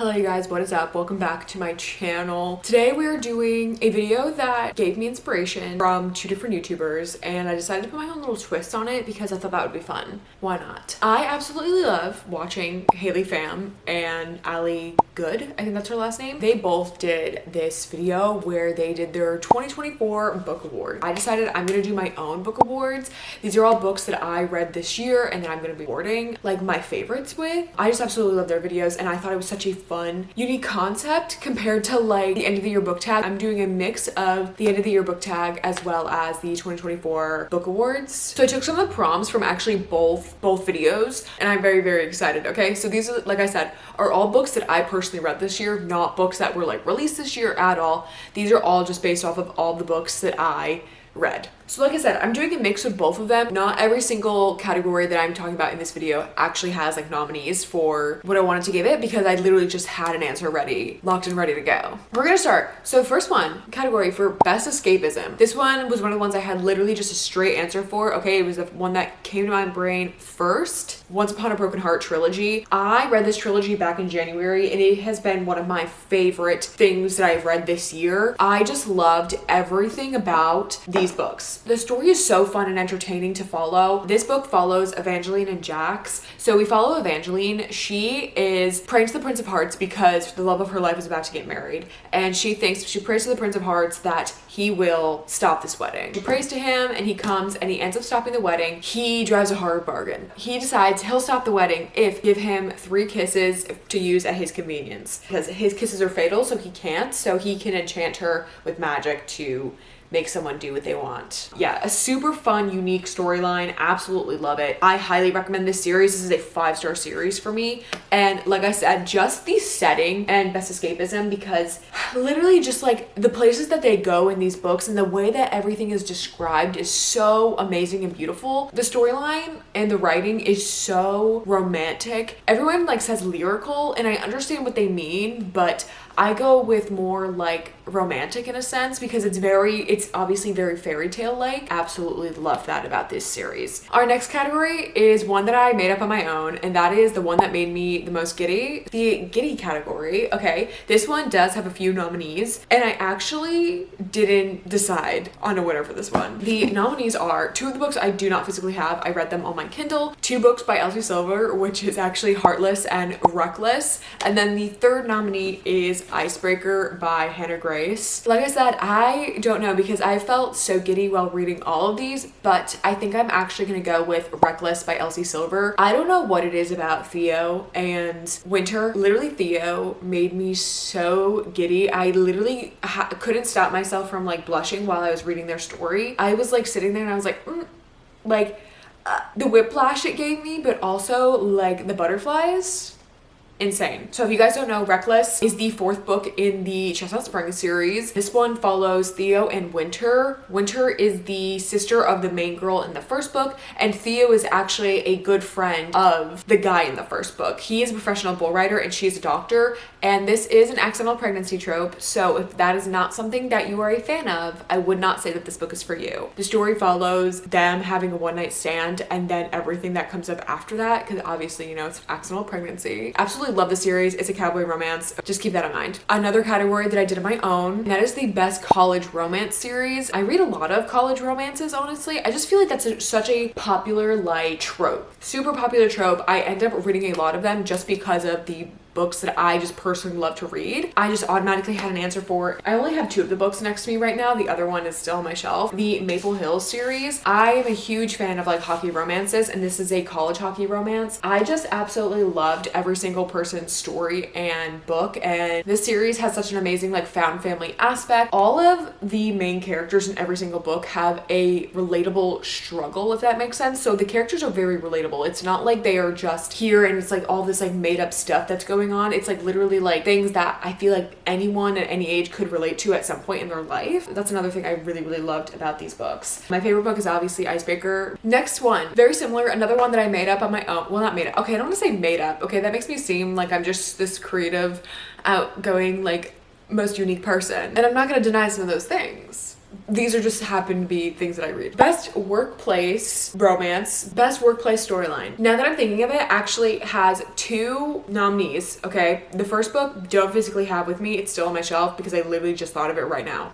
Hello you guys, what is up? Welcome back to my channel. Today we are doing a video that gave me inspiration from two different YouTubers, and I decided to put my own little twist on it because I thought that would be fun. Why not? I absolutely love watching Haley Pham and Ali Good, I think that's her last name. They both did this video where they did their 2024 book award. I decided I'm gonna do my own book awards. These are all books that I read this year and that I'm gonna be awarding like my favorites with. I just absolutely love their videos, and I thought it was such a fun, unique concept compared to like the end of the year book tag. I'm doing a mix of the end of the year book tag as well as the 2024 book awards. So I took some of the prompts from actually both videos, and I'm very excited. Okay, so these are, like I said, are all books that I personally read this year, not books that were like released this year at all. These are all just based off of all the books that I read. So like I said, I'm doing a mix of both of them. Not every single category that I'm talking about in this video actually has like nominees for what I wanted to give it, because I literally just had an answer ready, locked and ready to go. We're gonna start. So the first one, category for best escapism. This one was one of the ones I had literally just a straight answer for. Okay, it was the one that came to my brain first. Once Upon a Broken Heart trilogy. I read this trilogy back in January, and it has been one of my favorite things that I've read this year. I just loved everything about these books. The story is so fun and entertaining to follow. This book follows Evangeline and Jax. So we follow Evangeline. She is praying to the Prince of Hearts because the love of her life is about to get married. And she prays to the Prince of Hearts that he will stop this wedding. She prays to him and he comes and he ends up stopping the wedding. He drives a hard bargain. He decides he'll stop the wedding if give him 3 kisses to use at his convenience. Because his kisses are fatal, so he can't. So he can enchant her with magic to make someone do what they want. Yeah, a super fun, unique storyline. Absolutely love it. I highly recommend this series. This is a 5-star series for me. And like I said, just the setting and best escapism, because literally just like the places that they go in these books and the way that everything is described is so amazing and beautiful. The storyline and the writing is so romantic. Everyone like says lyrical, and I understand what they mean, but I go with more like romantic in a sense, because it's obviously very fairy tale like. Absolutely love that about this series. Our next category is one that I made up on my own, and that is the one that made me the most giddy. The giddy category. Okay, this one does have a few nominees, and I actually didn't decide on a winner for this one. The nominees are 2 of the books I do not physically have. I read them on my Kindle. 2 books by Elsie Silver, which is actually Heartless and Reckless. And then the third nominee is Icebreaker by Hannah Grace. Like I said, I don't know, because I felt so giddy while reading all of these, but I think I'm actually gonna go with Reckless by Elsie Silver. I don't know what it is about Theo and Winter. Literally, Theo made me so giddy. I literally couldn't stop myself from like blushing while I was reading their story. I was like sitting there and I was like, the whiplash it gave me, but also like the butterflies. Insane. So if you guys don't know, Reckless is the 4th book in the Chestnut Springs series. This one follows Theo and Winter. Winter is the sister of the main girl in the 1st book, and Theo is actually a good friend of the guy in the 1st book. He is a professional bull rider and she is a doctor, and this is an accidental pregnancy trope. So if that is not something that you are a fan of, I would not say that this book is for you. The story follows them having a one-night stand and then everything that comes up after that, because obviously, you know, it's accidental pregnancy. Absolutely love the series. It's a cowboy romance. Just keep that in mind. Another category that I did on my own, and that is the best college romance series. I read a lot of college romances, honestly. I just feel like that's such a popular like trope. Super popular trope. I end up reading a lot of them just because of the books that I just personally love to read. I just automatically had an answer for. I only have 2 of the books next to me right now. The other one is still on my shelf. The Maple Hills series. I am a huge fan of like hockey romances, and this is a college hockey romance. I just absolutely loved every single person's story and book, and this series has such an amazing like found family aspect. All of the main characters in every single book have a relatable struggle, if that makes sense. So the characters are very relatable. It's not like they are just here and it's like all this like made up stuff that's going on. It's like literally like things that I feel like anyone at any age could relate to at some point in their life. That's another thing I really loved about these books. My favorite book is obviously Icebreaker. Next one, very similar, another one that I made up on my own. Well, not made up. Okay, I don't want to say made up. Okay, that makes me seem like I'm just this creative, outgoing, like most unique person. And I'm not going to deny some of those things. These are just happen to be things that I read. Best workplace romance, best workplace storyline. Now that I'm thinking of it, actually has 2 nominees, okay? The first book, don't physically have with me. It's still on my shelf because I literally just thought of it right now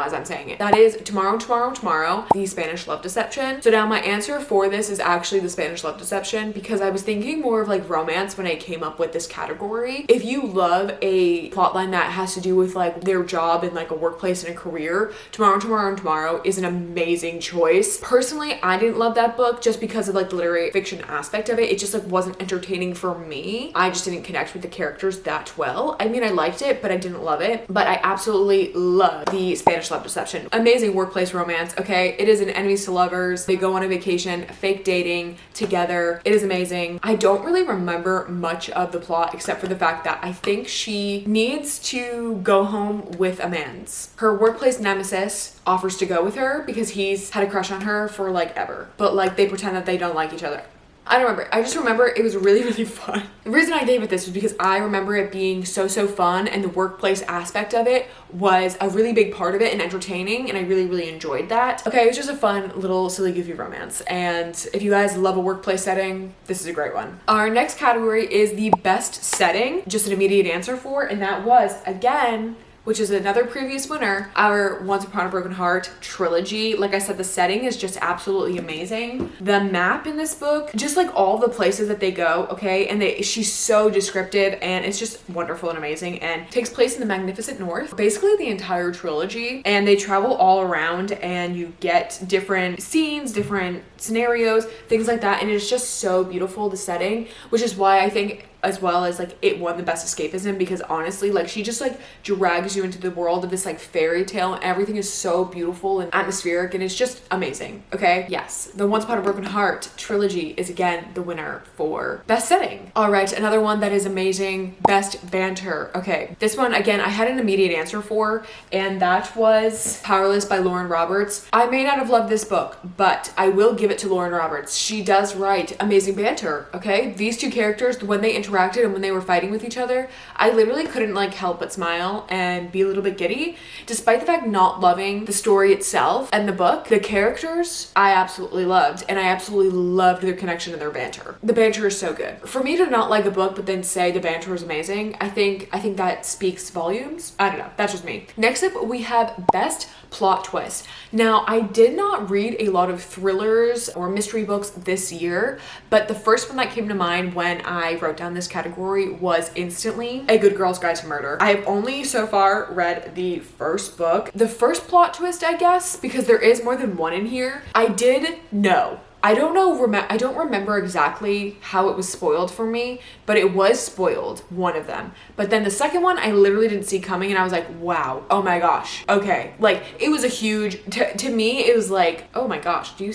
as I'm saying it. That is Tomorrow, Tomorrow, Tomorrow, The Spanish Love Deception. So now my answer for this is actually The Spanish Love Deception because I was thinking more of like romance when I came up with this category. If you love a plotline that has to do with like their job and like a workplace and a career, Tomorrow, Tomorrow, and Tomorrow is an amazing choice. Personally, I didn't love that book just because of like the literary fiction aspect of it. It just like wasn't entertaining for me. I just didn't connect with the characters that well. I mean, I liked it, but I didn't love it. But I absolutely love The Spanish Love Deception. Amazing workplace romance, okay? It is an enemies to lovers. They go on a vacation, fake dating together. It is amazing. I don't really remember much of the plot except for the fact that I think she needs to go home with a man's. Her workplace nemesis offers to go with her because he's had a crush on her for like ever. But like they pretend that they don't like each other. I don't remember. I just remember it was really, really fun. The reason I gave it this was because I remember it being so fun, and the workplace aspect of it was a really big part of it and entertaining, and I really, really enjoyed that. Okay, it was just a fun little silly goofy romance, and if you guys love a workplace setting, this is a great one. Our next category is the best setting, just an immediate answer for, and that was, again, which is another previous winner, our Once Upon a Broken Heart trilogy. Like I said, the setting is just absolutely amazing. The map in this book, just like all the places that they go, okay, and she's so descriptive, and it's just wonderful and amazing, and takes place in the Magnificent North, basically the entire trilogy, and they travel all around, and you get different scenes, different scenarios, things like that, and it's just so beautiful, the setting, which is why I think as well as like it won the best escapism, because honestly like she just like drags you into the world of this like fairy tale, and everything is so beautiful and atmospheric, and it's just amazing. Okay, yes, the Once Upon a Broken Heart trilogy is again the winner for best setting. All right, another one that is amazing, best banter. Okay, this one again I had an immediate answer for, and that was Powerless by Lauren Roberts. I may not have loved this book, but I will give it to Lauren Roberts. She does write amazing banter. Okay, these 2 characters, when they interacted and when they were fighting with each other, I literally couldn't like help but smile and be a little bit giddy, despite the fact not loving the story itself and the book. The characters I absolutely loved, and I absolutely loved their connection and their banter. The banter is so good. For me to not like a book but then say the banter is amazing, I think that speaks volumes. I don't know, that's just me. Next up we have best plot twist. Now, I did not read a lot of thrillers or mystery books this year, but the first one that came to mind when I wrote down this category was instantly A Good Girl's Guide to Murder. I've only so far read the first book. The first plot twist, I guess, because there is more than one in here, I did know. I don't remember exactly how it was spoiled for me, but it was spoiled, one of them. But then the second one, I literally didn't see coming, and I was like, wow, oh my gosh, okay. Like, it was a huge, to me, it was like, oh my gosh, do you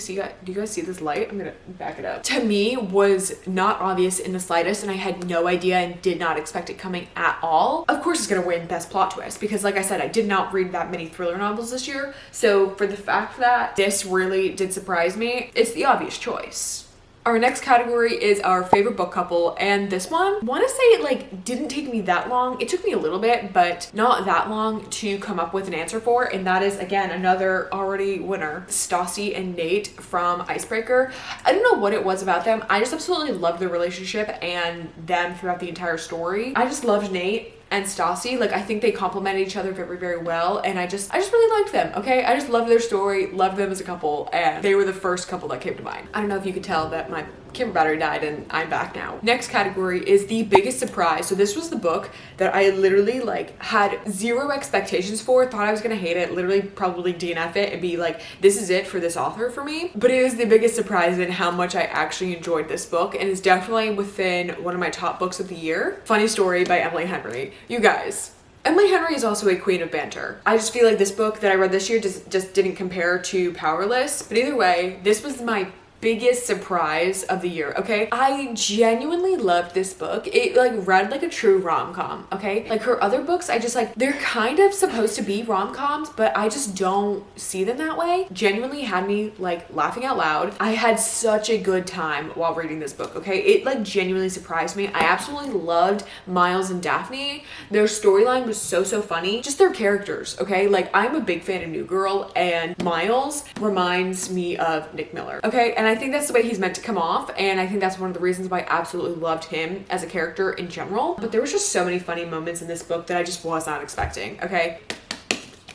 guys see this light? I'm gonna back it up. To me, was not obvious in the slightest, and I had no idea and did not expect it coming at all. Of course it's gonna win best plot twist, because like I said, I did not read that many thriller novels this year, so for the fact that this really did surprise me, it's the obvious choice. Our next category is our favorite book couple, and this one, I want to say it like didn't take me that long. It took me a little bit, but not that long to come up with an answer for, and that is again another already winner, Stassi and Nate from Icebreaker. I don't know what it was about them. I just absolutely loved their relationship and them throughout the entire story. I just loved Nate and Stassi. Like, I think they complemented each other very, very well, and I just really liked them, okay? I just loved their story, loved them as a couple, and they were the first couple that came to mind. I don't know if you could tell that my camera battery died and I'm back now. Next category is the biggest surprise. So this was the book that I literally like had zero expectations for, thought I was gonna hate it, literally probably DNF it and be like, this is it for this author for me. But it was the biggest surprise in how much I actually enjoyed this book, and it's definitely within one of my top books of the year. Funny Story by Emily Henry. You guys, Emily Henry is also a queen of banter. I just feel like this book that I read this year just didn't compare to Powerless, but either way, this was my biggest surprise of the year, okay? I genuinely loved this book. It like read like a true rom-com, okay? Like her other books, I just like, they're kind of supposed to be rom-coms, but I just don't see them that way. Genuinely had me like laughing out loud. I had such a good time while reading this book, okay? It like genuinely surprised me. I absolutely loved Miles and Daphne. Their storyline was so funny. Just their characters, okay? Like I'm a big fan of New Girl, and Miles reminds me of Nick Miller, okay? And I think that's the way he's meant to come off, and I think that's one of the reasons why I absolutely loved him as a character in general. But there was just so many funny moments in this book that I just was not expecting, okay?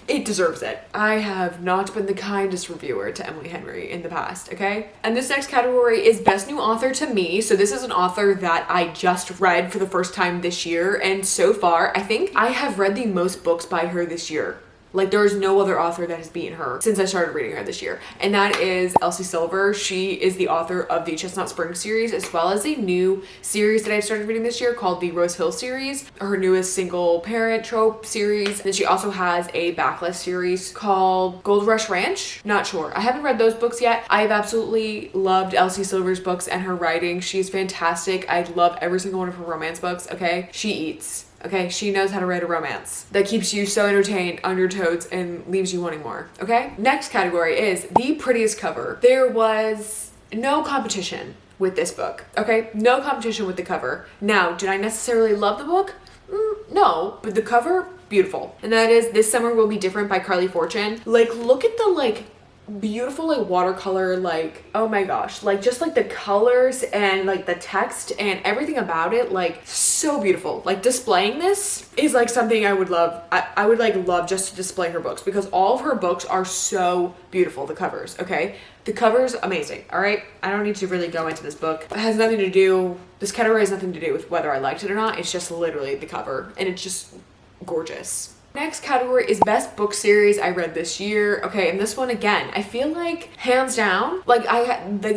It deserves it. I have not been the kindest reviewer to Emily Henry in the past, okay? And this next category is Best New Author to me. So this is an author that I just read for the first time this year, and so far, I think I have read the most books by her this year. Like there is no other author that has beaten her since I started reading her this year. And that is Elsie Silver. She is the author of the Chestnut Springs series, as well as a new series that I started reading this year called the Rose Hill series, her newest single parent trope series. And she also has a backlist series called Gold Rush Ranch. Not sure. I haven't read those books yet. I have absolutely loved Elsie Silver's books and her writing. She's fantastic. I love every single one of her romance books, okay? She eats. Okay, she knows how to write a romance that keeps you so entertained on your toes and leaves you wanting more, okay? Next category is the prettiest cover. There was no competition with this book, okay? No competition with the cover. Now, did I necessarily love the book? No, but the cover, beautiful. And that is This Summer Will Be Different by Carly Fortune. Like, look at the, like, beautiful like watercolor, like oh my gosh, like just like the colors and like the text and everything about it, like so beautiful. Like displaying this is like something I would love. I would like love just to display her books because all of her books are so beautiful. The covers, okay? The cover's amazing, all right? I don't need to really go into this book. It has nothing to do, this category has nothing to do with whether I liked it or not. It's just literally the cover and it's just gorgeous. Next category is Best Book Series I read this year. Okay, and this one again, I feel like hands down, like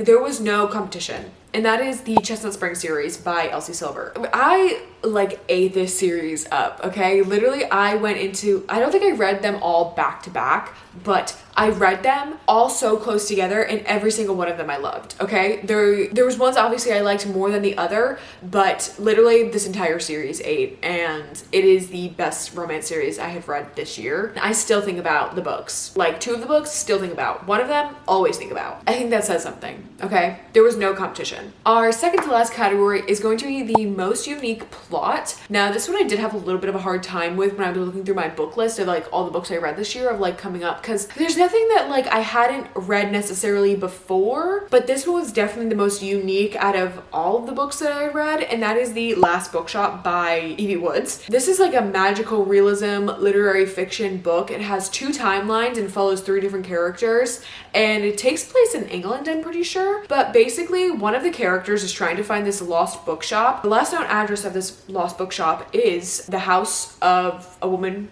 there was no competition. And that is the Chestnut Springs series by Elsie Silver. I like ate this series up, okay? Literally, I don't think I read them all back to back, but I read them all so close together, and every single one of them I loved, okay? There was ones obviously I liked more than the other, but literally this entire series ate, and it is the best romance series I have read this year. I still think about the books. Like 2 of the books, still think about. 1 of them, always think about. I think that says something, okay? There was no competition. Our second to last category is going to be the most unique plot. Now, this one I did have a little bit of a hard time with when I was looking through my book list of like all the books I read this year of like coming up, because there's nothing that like I hadn't read necessarily before, but this one was definitely the most unique out of all of the books that I read, and that is The Last Bookshop by Evie Woods. This is like a magical realism literary fiction book. It has 2 timelines and follows 3 different characters, and it takes place in England, I'm pretty sure. But basically, one of the characters is trying to find this lost bookshop. The last known address of this lost bookshop is the house of a woman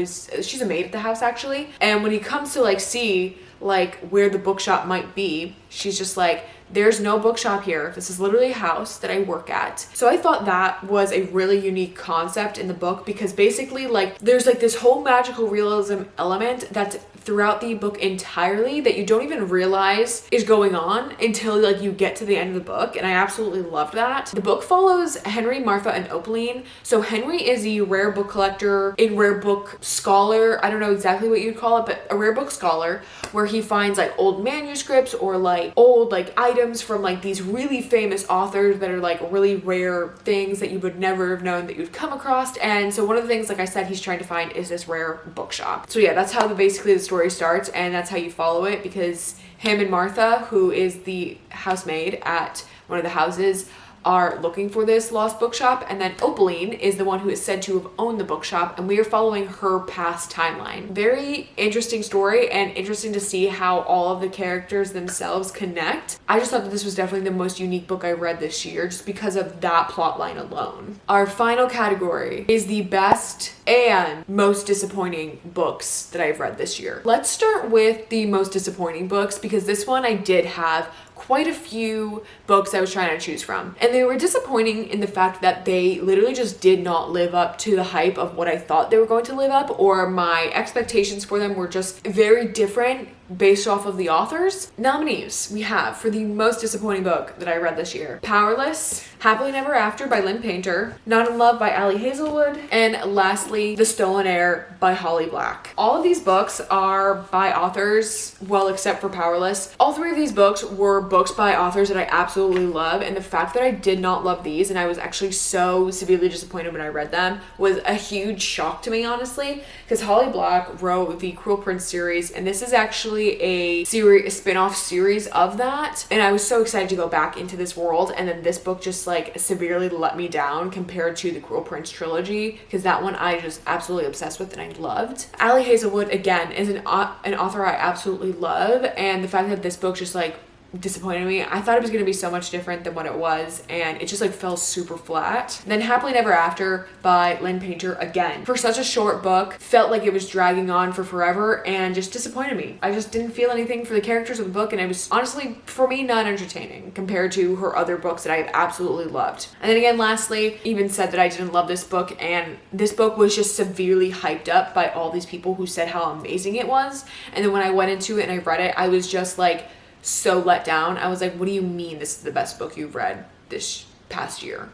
she's a maid at the house actually. And when he comes to like see like where the bookshop might be, she's just like, there's no bookshop here. This is literally a house that I work at. So I thought that was a really unique concept in the book, because basically like there's like this whole magical realism element that's throughout the book entirely that you don't even realize is going on until like you get to the end of the book, and I absolutely loved that. The book follows Henry, Martha, and Opaline. So Henry is a rare book collector and rare book scholar. I don't know exactly what you'd call it, but a rare book scholar where he finds like old manuscripts or like old like items from like these really famous authors that are like really rare things that you would never have known that you'd come across. And so one of the things, like I said, he's trying to find is this rare bookshop. So yeah, that's how basically the story starts, and that's how you follow it, because him and Martha, who is the housemaid at one of the houses, are looking for this lost bookshop, and then Opaline is the one who is said to have owned the bookshop, and we are following her past timeline. Very interesting story, and interesting to see how all of the characters themselves connect. I just thought that this was definitely the most unique book I read this year, just because of that plot line alone. Our final category is the best and most disappointing books that I've read this year. Let's start with the most disappointing books, because this one I did have quite a few books I was trying to choose from, and they were disappointing in the fact that they literally just did not live up to the hype of what I thought they were going to live up, or my expectations for them were just very different based off of the authors. Nominees we have for the most disappointing book that I read this year: Powerless, Happily Never After by Lynn Painter, Not in Love by Ali Hazelwood, and lastly, The Stolen Heir by Holly Black. All of these books are by authors, well, except for Powerless. All three of these books were books by authors that I absolutely love, and the fact that I did not love these and I was actually so severely disappointed when I read them was a huge shock to me, honestly, because Holly Black wrote the Cruel Prince series, and this is actually a spin-off series of that, and I was so excited to go back into this world, and then this book just like severely let me down compared to the Cruel Prince trilogy, because that one I just absolutely obsessed with and I loved. Ali Hazelwood, again, is an author I absolutely love, and the fact that this book just like disappointed me. I thought it was going to be so much different than what it was, and it just like fell super flat. Then Happily Never After by Lynn Painter, again, for such a short book, felt like it was dragging on for forever and just disappointed me. I just didn't feel anything for the characters of the book, and it was honestly, for me, not entertaining compared to her other books that I've absolutely loved. And then again, lastly, even said that I didn't love this book, and this book was just severely hyped up by all these people who said how amazing it was, and then when I went into it and I read it, I was just like so let down. I was like, what do you mean this is the best book you've read this past year?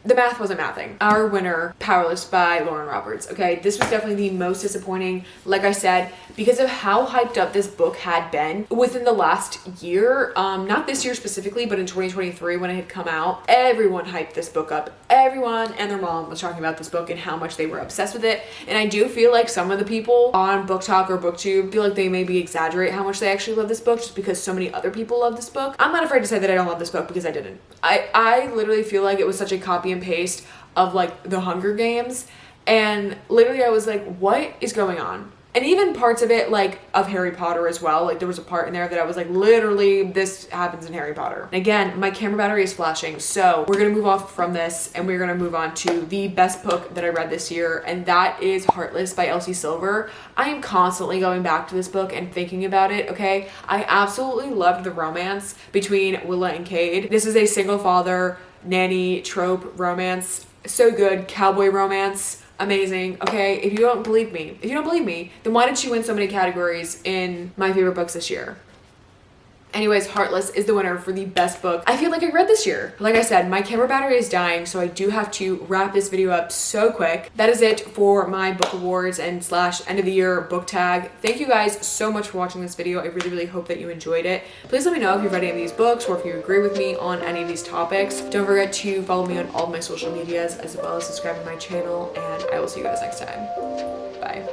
The math wasn't mathing. Our winner, Powerless by Lauren Roberts. Okay, this was definitely the most disappointing, like I said, because of how hyped up this book had been within the last year. Not this year specifically, but in 2023 when it had come out, everyone hyped this book up. Everyone and their mom was talking about this book and how much they were obsessed with it. And I do feel like some of the people on Book Talk or BookTube feel like they maybe exaggerate how much they actually love this book just because so many other people love this book. I'm not afraid to say that I don't love this book because I didn't. I literally feel like it was such a copy and paste of like the Hunger Games, and literally I was like, what is going on? And even parts of it, like of Harry Potter as well, like there was a part in there that I was like, literally this happens in Harry Potter. And again, my camera battery is flashing, so we're gonna move off from this and we're gonna move on to the best book that I read this year, and that is Heartless by Elsie Silver. I am constantly going back to this book and thinking about it, okay? I absolutely loved the romance between Willa and Cade. This is a single father nanny trope romance. So good. Cowboy romance. Amazing. Okay, if you don't believe me, then why did she win so many categories in my favorite books this year? Anyways, Heartless is the winner for the best book I feel like I read this year. Like I said, my camera battery is dying, so I do have to wrap this video up so quick. That is it for my book awards and / end of the year book tag. Thank you guys so much for watching this video. I really hope that you enjoyed it. Please let me know if you've read any of these books or if you agree with me on any of these topics. Don't forget to follow me on all of my social medias as well as subscribe to my channel, and I will see you guys next time. Bye.